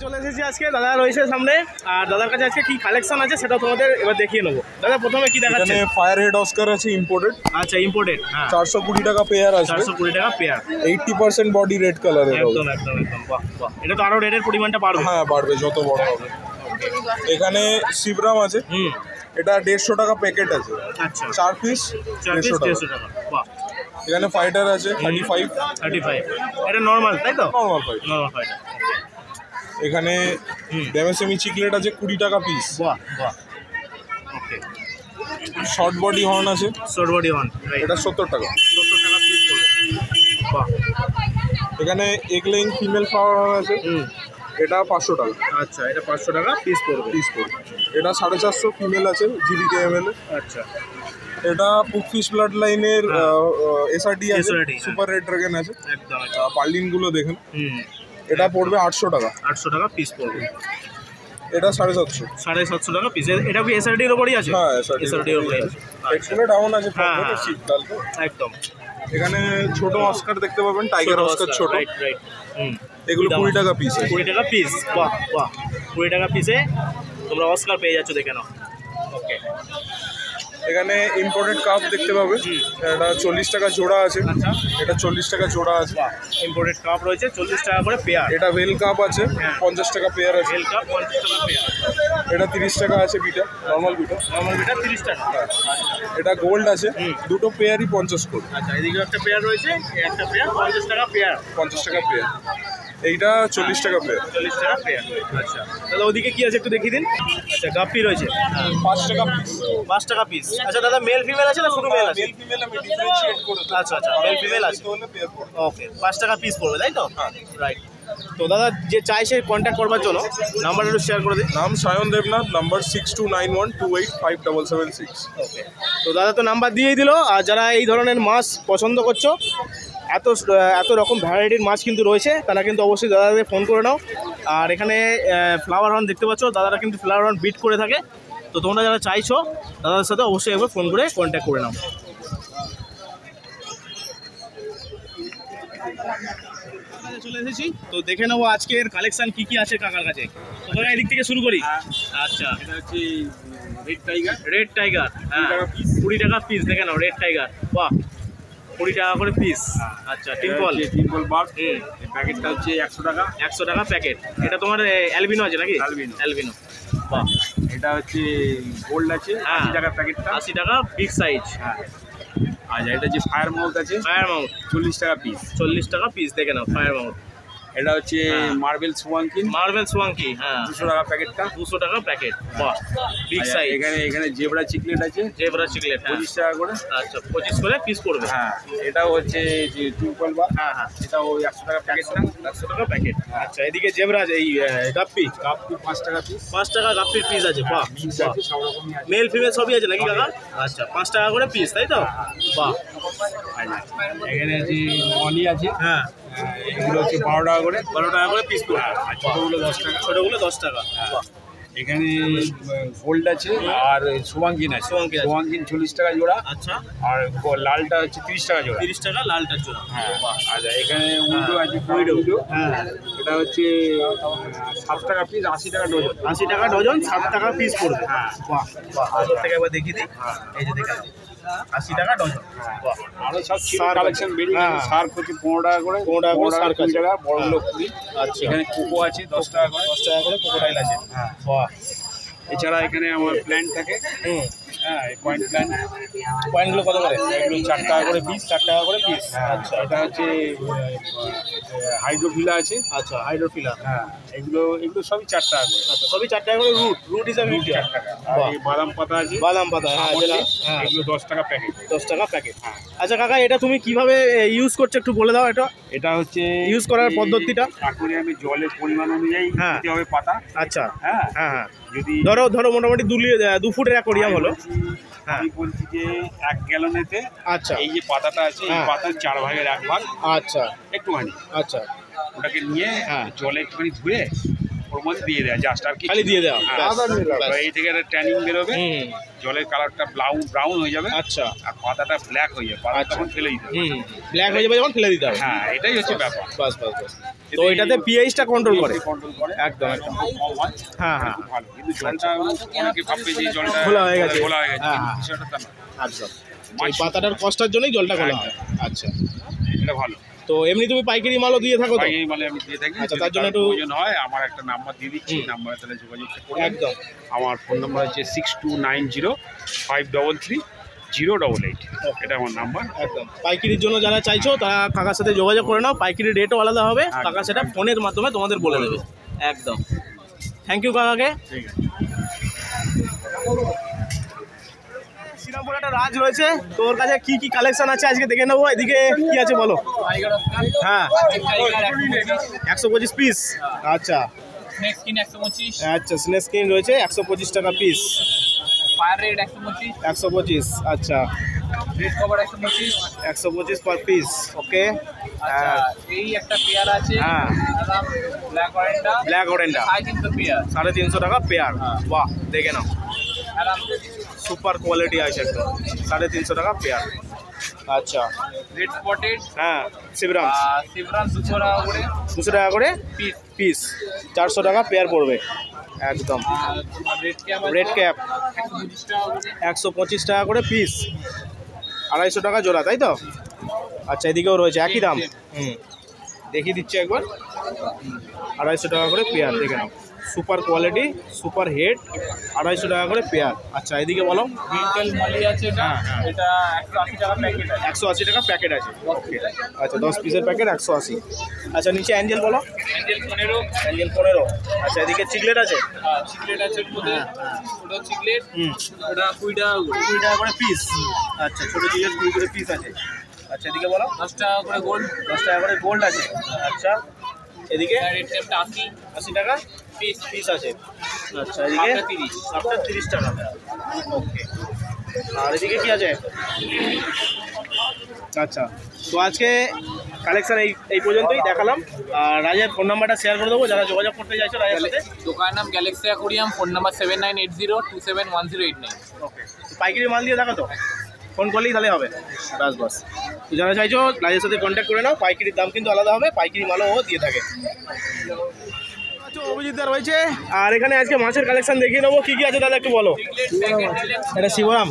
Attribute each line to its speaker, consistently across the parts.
Speaker 1: চলে এসেছি আজকে, দাদা রয়েছে সামনে, আর দাদার কাছে আজকে কি কালেকশন আছে সেটা তোমাদের এবার দেখিয়ে নেবো। দাদা প্রথমে কি দেখাচ্ছে?
Speaker 2: এখানে ফায়ার হেড অস্কার আছে ইম্পোর্টেড।
Speaker 1: আচ্ছা ইম্পোর্টেড, হ্যাঁ
Speaker 2: 420 টাকা পেয়ার আছে।
Speaker 1: 420 টাকা পেয়ার,
Speaker 2: 80% বডি রেড কালারের।
Speaker 1: একদম একদম একদম, বাহ বাহ, এটা তো আরো রেডের পরিমাণটা বাড়বে।
Speaker 2: হ্যাঁ বাড়বে যত বড় হবে। এখানে শিবরাম আছে, এটা 150 টাকা প্যাকেট আছে।
Speaker 1: আচ্ছা
Speaker 2: 4 পিস
Speaker 1: 150 টাকা, বাহ।
Speaker 2: এখানে ফাইটার আছে 35।
Speaker 1: এটা নরমাল তাই তো?
Speaker 2: Normal fighter.
Speaker 1: Normal fighter.
Speaker 2: এখানে ড্যামেসেমি চিকলেট আছে 20 টাকা পিস।
Speaker 1: বাহ বাহ, ওকে।
Speaker 2: শর্ট বডি হর্ন আছে,
Speaker 1: শর্ট বডি হর্ন,
Speaker 2: এটা 70 টাকা।
Speaker 1: 70 টাকা পিস পড়বে, বাহ।
Speaker 2: এখানে egg laying female flower horn আছে, এটা 500 টাকা।
Speaker 1: আচ্ছা এটা 500 টাকা পিস পড়বে।
Speaker 2: এটা 450 ফিমেল আছে GBKML।
Speaker 1: আচ্ছা
Speaker 2: এটা পুকফিশ ব্লাড লাইনের SRD আছে, সুপার রেড ড্রাগন আছে।
Speaker 1: একদম
Speaker 2: পার্লিন গুলো দেখেন। এটা পড়বে 800 টাকা।
Speaker 1: 800 টাকা পিস পড়বে।
Speaker 2: এটা 750।
Speaker 1: 750 টাকা পিস। এটা কি SRD এর উপরই আছে?
Speaker 2: হ্যাঁ
Speaker 1: SRD এর উপরই আছে।
Speaker 2: এক্সট্রা ডাউন আছে, শীতকাল তো
Speaker 1: একদম।
Speaker 2: এখানে ছোট অস্কার দেখতে পাবেন, টাইগার অস্কার ছোট।
Speaker 1: Right right.
Speaker 2: এগুলো 20 টাকা পিস।
Speaker 1: 20 টাকা পিস, বাহ বাহ। 20 টাকা পিসে তোমরা অস্কার পেয়ে যাচ্ছ, দেখে নাও। ওকে।
Speaker 2: এখানে ইম্পোর্টেড কাপ দেখতে পাবে, এটা 40 টাকা জোড়া আছে।
Speaker 1: আচ্ছা
Speaker 2: এটা 40 টাকা জোড়া আছে।
Speaker 1: ইম্পোর্টেড কাপ রয়েছে 40 টাকা করে পেয়ার।
Speaker 2: এটা ভেল কাপ আছে 50 টাকা পেয়ার আছে।
Speaker 1: ভেল কাপ 50 টাকা পেয়ার।
Speaker 2: এটা 30 টাকা আছে beta, normal beta.
Speaker 1: Normal beta 30 টাকা।
Speaker 2: এটা গোল্ড আছে, দুটো পেয়ারই 50 করে।
Speaker 1: আচ্ছা এদিকে একটা পেয়ার রয়েছে, একটা পেয়ার 50 টাকা পেয়ার।
Speaker 2: 50 টাকা পেয়ার। এইটা 40 টাকা পেয়ার।
Speaker 1: 40 টাকা পেয়ার। আচ্ছা দাদা ওদিকে কি আছে একটু দেখিয়ে দিন। আচ্ছা গাপ্পি রয়েছে
Speaker 2: 5 টাকা পিস।
Speaker 1: 5 টাকা পিস। আচ্ছা দাদা মেল ফিমেল আছে না শুধু মেল আছে?
Speaker 2: মেল ফিমেল আমি ডিফারেন্সিয়েট করে দেব।
Speaker 1: আচ্ছা আচ্ছা মেল ফিমেল আছে। ওকে 5 টাকা পিস পড়বে তাই তো? রাইট। তো দাদা যে চাই সে কন্ট্যাক্ট করবার জন্য নাম্বার একটু শেয়ার করে দিন।
Speaker 2: নাম সায়ন দেবনাথ, নাম্বার 6291285776।
Speaker 1: ওকে। তো দাদা তো নাম্বার দিয়েই দিল। আর যারা এই ধরনের মাছ পছন্দ করছো, এত রকম ভ্যারাইটির মাছ কিন্তু রয়েছে, তারা কিন্তু অবশ্যই দাদাদের ফোন করে নাও। আর এখানে ফ্লাওয়ার হর্ন দেখতে পাচ্ছ, দাদারা কিন্তু ফ্লাওয়ার হর্ন বিট করে থাকে। তো তোমরা যারা চাইছো দাদাদের সাথে অবশ্যই একবার ফোন করে কন্ট্যাক্ট করে নাও। চলে এসেছি, তো দেখে নেবো আজকের কালেকশন কি কি আছে কাকার কাছে। তো কাকা এদিক থেকে শুরু করি। আচ্ছা এটা হচ্ছে রেড টাইগার। রেড টাইগার, হ্যাঁ 20 টাকা পিস। দেখে নাও রেড টাইগার, বাহ 20 টাকা করে পিস। আচ্ছা টিম্পল বার্ড, প্যাকেটটা হচ্ছে 100 টাকা। 100 টাকা প্যাকেট। এটা তোমার অ্যালবিনো আছে নাকি? অ্যালবিনো, বাহ।
Speaker 3: এটা হচ্ছে গোল্ড আছে 80 টাকার প্যাকেটটা।
Speaker 1: 80 টাকা বিগ সাইজ।
Speaker 3: হ্যাঁ আচ্ছা এটা যে ফায়ার মাউথ আছে,
Speaker 1: ফায়ার মাউথ
Speaker 3: 40 টাকা পিস।
Speaker 1: 40 টাকা পিস। দেখে নাও ফায়ার মাউথ।
Speaker 3: এটা হচ্ছে মার্বেল সোয়াঙ্কিন।
Speaker 1: মার্বেল সোয়াঙ্কি, হ্যাঁ
Speaker 3: 200 টাকা প্যাকেটটা।
Speaker 1: 200 টাকা প্যাকেট, বাহ বিগ
Speaker 3: আচ্ছা,
Speaker 1: সাইজ।
Speaker 3: এখানে জেব্রা চিকলেট আছে,
Speaker 1: জেব্রা চিকলেট
Speaker 3: 25 টাকা করে।
Speaker 1: আচ্ছা 25 করে পিস পড়বে।
Speaker 3: হ্যাঁ এটাও হচ্ছে যে টিম্পল বা,
Speaker 1: হ্যাঁ হ্যাঁ
Speaker 3: এটাও 100 টাকা প্যাকেটটা।
Speaker 1: 100 টাকা প্যাকেট। আচ্ছা এদিকে জেব্রা এই গাপ্পি
Speaker 3: 5 টাকা পিস।
Speaker 1: 5 টাকা গাপ্পির পিস আছে, বাহ।
Speaker 3: মিক্স আছে, সব রকমই আছে।
Speaker 1: মেল ফিমেল সবই আছে নাকি কাকা? আচ্ছা 5 টাকা করে পিস তাই তো? বাহ।
Speaker 3: এখানে আছে মলি আছে,
Speaker 1: হ্যাঁ
Speaker 3: এগুলো হচ্ছে 12 টাকা করে।
Speaker 1: 12 টাকা করে পিস পড়বে।
Speaker 3: আর ছোটোগুলো 10 টাকা।
Speaker 1: ছোটগুলো 10 টাকা, বাহ।
Speaker 3: এখানে গোল্ড আছে আর সোয়াঙ্কিন আছে।
Speaker 1: সোয়াঙ্কিন আছে।
Speaker 3: সোয়াঙ্কিন 40 টাকা জোড়া।
Speaker 1: আচ্ছা
Speaker 3: আর লালটা হচ্ছে 30 টাকা জোড়া।
Speaker 1: 30 টাকা লালটার জন্য,
Speaker 3: হ্যাঁ
Speaker 1: বাহ।
Speaker 3: আচ্ছা এখানে উইডো আছে, উইডো।
Speaker 1: হ্যাঁ
Speaker 3: এটা হচ্ছে 7 টাকা পিস, 80 টাকা ডজন।
Speaker 1: 80 টাকা ডজন, 7 টাকা পিস পড়বে।
Speaker 3: হ্যাঁ
Speaker 1: বাহ বাহ। হাতের থেকে একবার দেখিয়ে দিই। এই যে দেখে 80 টাকা ডজন, বাহ।
Speaker 3: আরো সব
Speaker 1: শার্ক
Speaker 3: কালেকশন বেরিয়ে
Speaker 1: হ্যাঁ।
Speaker 3: শার্ক হচ্ছে 15 টাকা করে।
Speaker 1: 15 টাকা করে শার্ক
Speaker 3: 20
Speaker 1: আছে।
Speaker 3: টাকা, বড়গুলো 20।
Speaker 1: আচ্ছা
Speaker 3: এখানে কোকো আছে 10 টাকা করে।
Speaker 1: 10 টাকা করে ক্রোকোডাইল আছে,
Speaker 3: হ্যাঁ।
Speaker 1: বাহ।
Speaker 3: এছাড়া এখানে আমার প্ল্যান্ট থাকে, হ্যাঁ পয়েন্ট প্ল্যান্ট।
Speaker 1: পয়েন্টগুলো কত করে?
Speaker 3: এগুলো 4 টাকা করে পিস।
Speaker 1: 4 টাকা করে পিস।
Speaker 3: আচ্ছা এটা হচ্ছে হাইড্রোফিলা আছে।
Speaker 1: আচ্ছা হাইড্রোফিলা,
Speaker 3: হ্যাঁ এগুলো সবই 4 টাকা করে।
Speaker 1: আচ্ছা সবই 4 টাকা করে। রুট হিসাবে
Speaker 3: 4 টাকা। আর এই বাদাম পাতা আছে,
Speaker 1: বাদাম পাতা, হ্যাঁ যেটা, হ্যাঁ
Speaker 3: এগুলো 10 টাকা প্যাকেট।
Speaker 1: 10 টাকা প্যাকেট। আচ্ছা কাকা এটা তুমি কিভাবে ইউজ করছো একটু বলে দাও।
Speaker 3: এটা হচ্ছে
Speaker 1: ইউজ করার পদ্ধতিটা।
Speaker 3: অ্যাকোয়ারিয়ামে জলের পরিমাণ অনুযায়ী
Speaker 1: হ্যাঁ।
Speaker 3: দিতে হবে পাতা।
Speaker 1: আচ্ছা
Speaker 3: হ্যাঁ
Speaker 1: হ্যাঁ হ্যাঁ
Speaker 3: যদি
Speaker 1: ধরো মোটামুটি 2 ফুটের অ্যাকোয়ারিয়াম হলো। হ্যাঁ
Speaker 3: আমি বলছি যে 1 গ্যালনেতে
Speaker 1: আচ্ছা
Speaker 3: এই যে পাতাটা আছে, এই
Speaker 1: হ্যাঁ।
Speaker 3: পাতার 4 ভাগের 1 ভাগ
Speaker 1: আচ্ছা
Speaker 3: একটুখানি
Speaker 1: আচ্ছা
Speaker 3: ওটাকে নিয়ে
Speaker 1: হ্যাঁ।
Speaker 3: জলে একটুখানি ধুয়ে ওর মধ্যে দিয়ে দেয় জাস্ট আর কি
Speaker 1: খালি দিয়ে দেওয়া
Speaker 3: এই থেকে একটা ট্যানিং বেরোবে,
Speaker 1: হুম
Speaker 3: জলের কালারটা ব্রাউন হয়ে যাবে,
Speaker 1: আচ্ছা
Speaker 3: আর পাতাটা ব্ল্যাক হয়ে যাবে, পাতা তখন ফেলে দিতে হবে।
Speaker 1: ব্ল্যাক হয়ে যাবে যখন ফেলে দিতে হবে।
Speaker 3: হ্যাঁ, এটাই হচ্ছে ব্যাপার।
Speaker 1: বাস বাস বাস। তো এটাতে পিএইচটা কন্ট্রোল করে
Speaker 3: কন্ট্রোল করে,
Speaker 1: একদম একদম।
Speaker 3: কম হয়,
Speaker 1: হ্যাঁ হ্যাঁ
Speaker 3: ভালো। কিন্তু জলটা অনেকে ভাববে যে জলটা
Speaker 1: ঘোলা হয়ে গেছে।
Speaker 3: ঘোলা হয়ে গেছে,
Speaker 1: হ্যাঁ,
Speaker 3: কিন্তু
Speaker 1: হ্যাঁ।
Speaker 3: বিষয়টা তা না,
Speaker 1: একদম। ওই পাতাটার কষ্টের জন্যই জলটা খোলা হয়। আচ্ছা,
Speaker 3: এটা ভালো।
Speaker 1: তো এমনি তুমি পাইকারি মালও দিয়ে থাকো তো?
Speaker 3: পাইকারি মালে আমি দিয়ে থাকি।
Speaker 1: আচ্ছা,
Speaker 3: যদি
Speaker 1: তার জন্য
Speaker 3: কারো
Speaker 1: একটু-
Speaker 3: প্রয়োজন হয় আমার একটা নাম্বার দিয়ে দিচ্ছি, নাম্বারে তাহলে যোগাযোগটা করে
Speaker 1: একদম
Speaker 3: আমার ফোন নাম্বার হচ্ছে 62905333 এটা আমার নাম্বার।
Speaker 1: একদম। পাইকারির জন্য যারা চাইছো তারা কাকার সাথে যোগাযোগ করে নাও, পাইকারি রেটও আলাদা হবে,
Speaker 3: একদম।
Speaker 1: কাকা সেটা ফোনের মাধ্যমে তোমাদের বলে দেবে। একদম। থ্যাংক ইউ কাকাকে।
Speaker 3: ঠিক আছে।
Speaker 1: শ্রীরামপুরে একটা রাজ রয়েছে, তোর কাছে কি কি কালেকশন আছে আজকে দেখে নেবো। এদিকে কি আছে বলো? হ্যাঁ, 125 পিস। আচ্ছা
Speaker 4: স্নেক স্কিন 125,
Speaker 1: আচ্ছা, স্নেক স্কিন রয়েছে 125 টাকা পিস।
Speaker 4: ফায়ার রেড 125,
Speaker 1: 125 আচ্ছা,
Speaker 4: red cover 125।
Speaker 1: 125 per piece. Okay.
Speaker 4: আচ্ছা, এই একটা পেয়ার আছে,
Speaker 1: হ্যাঁ,
Speaker 4: ব্ল্যাক অরেঞ্জটা
Speaker 1: ব্ল্যাক অরেঞ্জটা
Speaker 4: 350 পেয়ার।
Speaker 1: 350 টাকা পেয়ার। বাহ, দেখে নাও,
Speaker 4: আরাম
Speaker 1: সুপার কোয়ালিটি আছে একদম। 350 টাকা পেয়ার। আচ্ছা,
Speaker 4: রেড স্পটেড,
Speaker 1: হ্যাঁ শিবরাম
Speaker 4: সিভরান 200 টাকা করে
Speaker 1: 200 টাকা করে
Speaker 4: পিস।
Speaker 1: পিস, 400 টাকা পেয়ার পড়বে একদম।
Speaker 4: আর তোমার রেড ক্যাপ
Speaker 1: রেড ক্যাপ
Speaker 4: 125 টাকা করে।
Speaker 1: 125 টাকা করে পিস, 250 টাকা জোড়া, তাই তো? আচ্ছা, এদিকেও রয়েছে একই দাম। দেখিয়ে দিচ্ছি একবার। 250 টাকা করে পেয়ার, দেখে নাও, সুপার কোয়ালিটি, সুপার হেড, 250 টাকা করে পেয়ার। আচ্ছা, এদিকে বলো।
Speaker 4: বিটেল মলি আছে, এটা
Speaker 1: হ্যাঁ, হ্যাঁ।
Speaker 4: এটা 180 টাকা প্যাকেট আছে।
Speaker 1: 180 টাকা প্যাকেট আছে। আচ্ছা, 10 পিসের প্যাকেট 180। আচ্ছা, নিচে অ্যাঞ্জেল বলো।
Speaker 4: Angel 15,
Speaker 1: Angel 15। আচ্ছা, এদিকে চিকলেট আছে।
Speaker 4: চিকলেট আছে ওর মধ্যে, ওটা চিকলেট,
Speaker 1: হুম,
Speaker 4: ওটা 20 টাকা করে।
Speaker 1: 20 টাকা করে পিস। আচ্ছা, ছোটো চিকলেট 20 করে পিস আছে। আচ্ছা, এদিকে বলো।
Speaker 4: 10 টাকা করে গোল্ড,
Speaker 1: 10 টাকা করে গোল্ড আছে। আচ্ছা, এদিকে
Speaker 4: রেড ক্যাপটা
Speaker 1: 80 টাকা
Speaker 4: পিস।
Speaker 1: পিস আছে। আচ্ছা, এদিকে
Speaker 4: আপনার 30।
Speaker 1: আপনার 30 টাকা। ওকে। আর এদিকে কি আছে? আচ্ছা, তো আজকে কালেকশন এই পর্যন্তই দেখালাম। আর রাজের ফোন নাম্বারটা শেয়ার করে দেবো, যারা যোগাযোগ করতে চাইছো রাজের সাথে।
Speaker 4: দোকানের নাম গ্যালাক্সি অ্যাকোরিয়াম, ফোন নাম্বার 7980271089।
Speaker 1: ওকে। পাইকারি মাল দিয়ে দেখো তো, ফোন করলেই তাহলে হবে। বাস বাস। তো যারা চাইছো রাজের সাথে কন্ট্যাক্ট করে নাও, পাইকারির দাম কিন্তু আলাদা হবে, পাইকারি মালও ও দিয়ে থাকে। অভিজিৎ দা রয়েছে, আর এখানে আজকে মাছের কালেকশন দেখিয়ে নেবো। কি কি আছে দাদা একটু বলো। এটা শিবরাম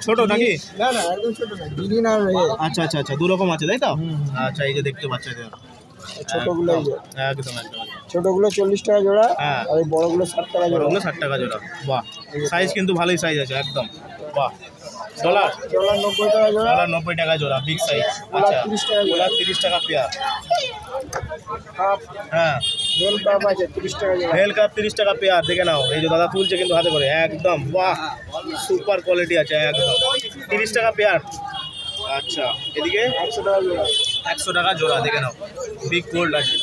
Speaker 1: ছোট নাকি?
Speaker 5: না না একদম ছোট না, গ্রিন আর
Speaker 1: আচ্ছা আচ্ছা আচ্ছা, দু রকম আছে তাই তো? আচ্ছা, এই যে দেখতে পাচ্ছ,
Speaker 5: ছোটগুলো
Speaker 1: একদম একদম।
Speaker 5: ছোটগুলো 40 টাকা জোড়া,
Speaker 1: হ্যাঁ।
Speaker 5: আর এই বড়গুলো 60 টাকা জোড়া।
Speaker 1: ওগুলো 60 টাকা জোড়া। বাহ, সাইজ কিন্তু ভালোই সাইজ আছে একদম। বাহ। ডলার
Speaker 5: ডলার 90 টাকা জোড়া,
Speaker 1: ডলার 90 টাকা জোড়া, বিগ সাইজ।
Speaker 5: গোলাপ
Speaker 1: আচ্ছা,
Speaker 5: 30 টাকা জোড়া,
Speaker 1: গোলাপ 30 টাকা পেয়ার।
Speaker 5: কাপ
Speaker 1: হ্যাঁ,
Speaker 5: রোল কাপ আছে 30 টাকা জোড়া।
Speaker 1: ভেল কাপ 30 টাকা পেয়ার, দেখে নাও। এই যে দাদা তুলছে কিন্তু হাতে করে, একদম। বাহ, সুপার কোয়ালিটি আছে একদম। 30 টাকা পেয়ার। আচ্ছা, এদিকে
Speaker 5: 100 টাকা জোড়া,
Speaker 1: 100 টাকা জোড়া, দেখে নাও, বিগ গোল্ড আছে।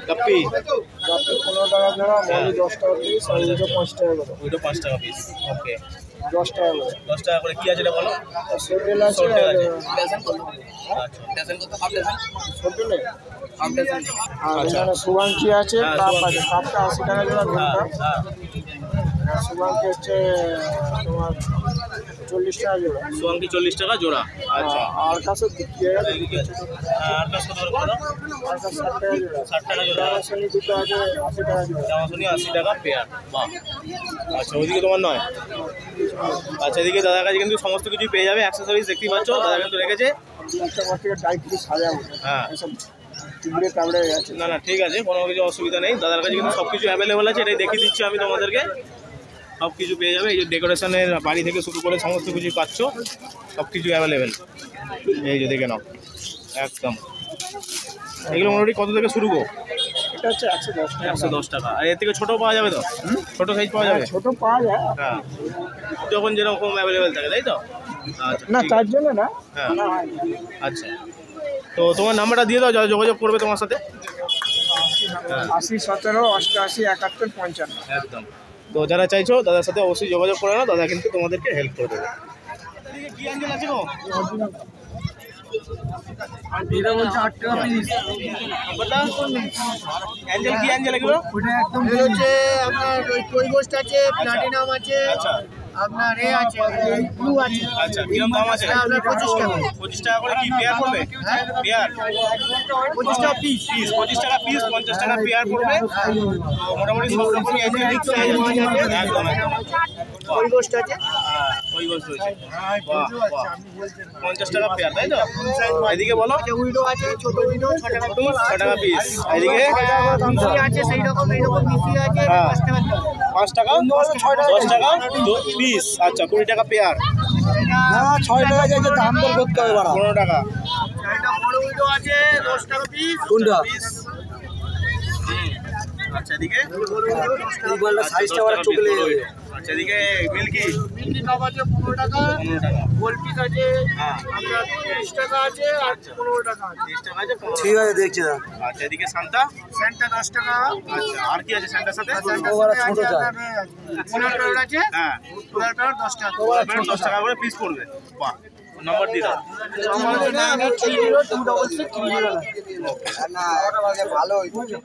Speaker 1: কাপ্পি
Speaker 5: কাপে 15 টাকা জোড়া, মলি 10 টাকা পিস, আর ওইটা 5 টাকা করে,
Speaker 1: ওইটা 5 টাকা পিস। ওকে,
Speaker 5: 10 টাকা করে।
Speaker 1: 10 টাকা করে। কি আছে এটা বলো।
Speaker 5: আর সোডেল আছে,
Speaker 1: সোডেল আছে।
Speaker 5: আর
Speaker 1: আচ্ছা,
Speaker 5: সোডেল আর
Speaker 1: আচ্ছা।
Speaker 5: এখানে সুবাঙ্কি আছে,
Speaker 1: হ্যাঁ,
Speaker 5: কাপ
Speaker 1: সুবাঙ্কি।
Speaker 5: আছে, কাপটা 80 টাকা জোড়া, গোল
Speaker 1: হ্যাঁ
Speaker 5: কাপ।
Speaker 1: হ্যাঁ।
Speaker 5: আর সুবাঙ্কি হচ্ছে তোমার 40 টাকা জোড়া।
Speaker 1: সোয়াঙ্কি 40 টাকা জোড়া। আচ্ছা,
Speaker 5: আর কাছে বিক্রি হয়
Speaker 1: এদিকে আছে। আর কাজ কত করে বলো?
Speaker 5: আর কাছে 60 টাকা জোড়া।
Speaker 1: 60 টাকা জোড়া।
Speaker 5: শনি দুটো আছে 80 টাকা জোড়া।
Speaker 1: জামাশুনি 80 টাকা পেয়ার। বাহ। আচ্ছা, ওইদিকে তোমার নয়। আচ্ছা, এদিকে দাদার কাছে কিন্তু সমস্ত কিছু পেয়ে যাবে, অ্যাক্সেসরিজ দেখতেই পাচ্ছ, দাদা কিন্তু রেখেছে।
Speaker 5: একটা ঘর থেকে টাইট করে সাজাবো,
Speaker 1: হ্যাঁ,
Speaker 5: এসব টিবড়ে টাবড়ে আছে।
Speaker 1: না না, ঠিক আছে, কোনো কিছু অসুবিধা নেই। দাদার কাছে কিন্তু সব কিছু অ্যাভেলেবেল আছে, এটাই দেখিয়ে দিচ্ছি আমি তোমাদেরকে। সব কিছু পেয়ে যাবে, এই যে ডেকোরেশনের বাড়ি থেকে শুরু করে সমস্ত কিছু পাচ্ছ, সব কিছু অ্যাভেলেবেল। এই যে দেখে নাও, একদম। এগুলো মোটামুটি কত থেকে শুরু গো?
Speaker 5: এটা হচ্ছে 110 টাকা।
Speaker 1: 110 টাকা। আর এর থেকে ছোটো পাওয়া যাবে তো? ছোটো সাইজ পাওয়া যাবে?
Speaker 5: ছোট পাওয়া যায়
Speaker 1: হ্যাঁ, যখন যেরকম অ্যাভেলেবেল থাকে, তাই তো? আচ্ছা,
Speaker 5: না,
Speaker 1: ঠিক
Speaker 5: তার
Speaker 1: আছে।
Speaker 5: জন্য না।
Speaker 1: হ্যাঁ,
Speaker 5: না, হয় না।
Speaker 1: আচ্ছা। তো তোমার নাম্বারটা দিয়ে দাও, যারা যোগাযোগ করবে তোমার সাথে। হ্যাঁ,
Speaker 5: 80 17 88 71 55।
Speaker 1: একদম। তো যারা চাইছো দাদার সাথে অবশ্যই যোগাযোগ করে নাও, দাদা কিন্তু তোমাদেরকে হেল্প করে দেবে। এদিকে কি অ্যাঞ্জেল আছে গো?
Speaker 5: এটা বলছে 8 টাকা পিস।
Speaker 1: নাম্বারটা অ্যাঞ্জেল কি অ্যাঞ্জেল এগুলো?
Speaker 5: ওটা একদম
Speaker 6: এটা হচ্ছে আপনার ওই কৈগোস্ট আছে, প্লাটিনাম আছে,
Speaker 1: আচ্ছা
Speaker 6: আপনার এ আছে, ব্লু আছে।
Speaker 1: আচ্ছা কিরম দাম আছে?
Speaker 6: এটা আপনার 25 টাকা।
Speaker 1: 25 টাকা করে কি পেয়ার পড়বে? পেয়ার
Speaker 6: 25 টাকা পিস।
Speaker 1: পিস 25 টাকা পিস 50 টাকা পেয়ার পড়বে। তো মোটামুটি সব রকমই আছে। একদম একদম।
Speaker 6: কৈগোস্ট আছে।
Speaker 1: হ্যাঁ ওই গোছ রয়েছে। বাহ বাহ 50 টাকা পেয়ার তাই তো? এদিকে বলো
Speaker 6: যে উইডো আছে, ছোট উইডো 6 টাকা পিস।
Speaker 1: 6 টাকা পিস। এদিকে
Speaker 6: মিশি আছে সেই রকম, এই রকম মিশি আছে,
Speaker 1: হ্যাঁ।
Speaker 6: 5 টাকা দাম।
Speaker 1: 5 টাকা 10 টাকা পিস। আচ্ছা 20 টাকা পেয়ার।
Speaker 5: না 6 টাকা যাইতে দাম দর করতে হবে বাড়া।
Speaker 1: 15 টাকা।
Speaker 6: এটা বড় উইডো আছে 10 টাকা পিস।
Speaker 5: কোনটা?
Speaker 1: আচ্ছা এদিকে
Speaker 5: এই বলটা সাইজটা বাড়া চোখে লেগে যাবে।
Speaker 1: আচ্ছা এদিকে মিল্কি
Speaker 6: মিল্কি কাপ আছে 15 টাকা।
Speaker 1: 15 টাকা।
Speaker 6: গোল পিস আছে
Speaker 1: হ্যাঁ
Speaker 6: আপনার 30 টাকা আছে আর 15 টাকা আছে।
Speaker 1: 30 টাকা আছে 15
Speaker 5: ঠিক আছে দেখছি না।
Speaker 1: আচ্ছা এদিকে সান্তা।
Speaker 6: স্যান্টা 10 টাকা।
Speaker 1: আচ্ছা আর কি আছে সান্তার সাথে?
Speaker 5: ও বাড়া ছোট চা।
Speaker 6: পোলার আছে,
Speaker 1: হ্যাঁ
Speaker 6: পোলার 10 টাকা।
Speaker 1: 10 টাকা করে পিস পড়বে। বাহ নাম্বার দিয়ে দাও।
Speaker 6: আমার এটা 30 266 309।
Speaker 5: না ভালো হইছে।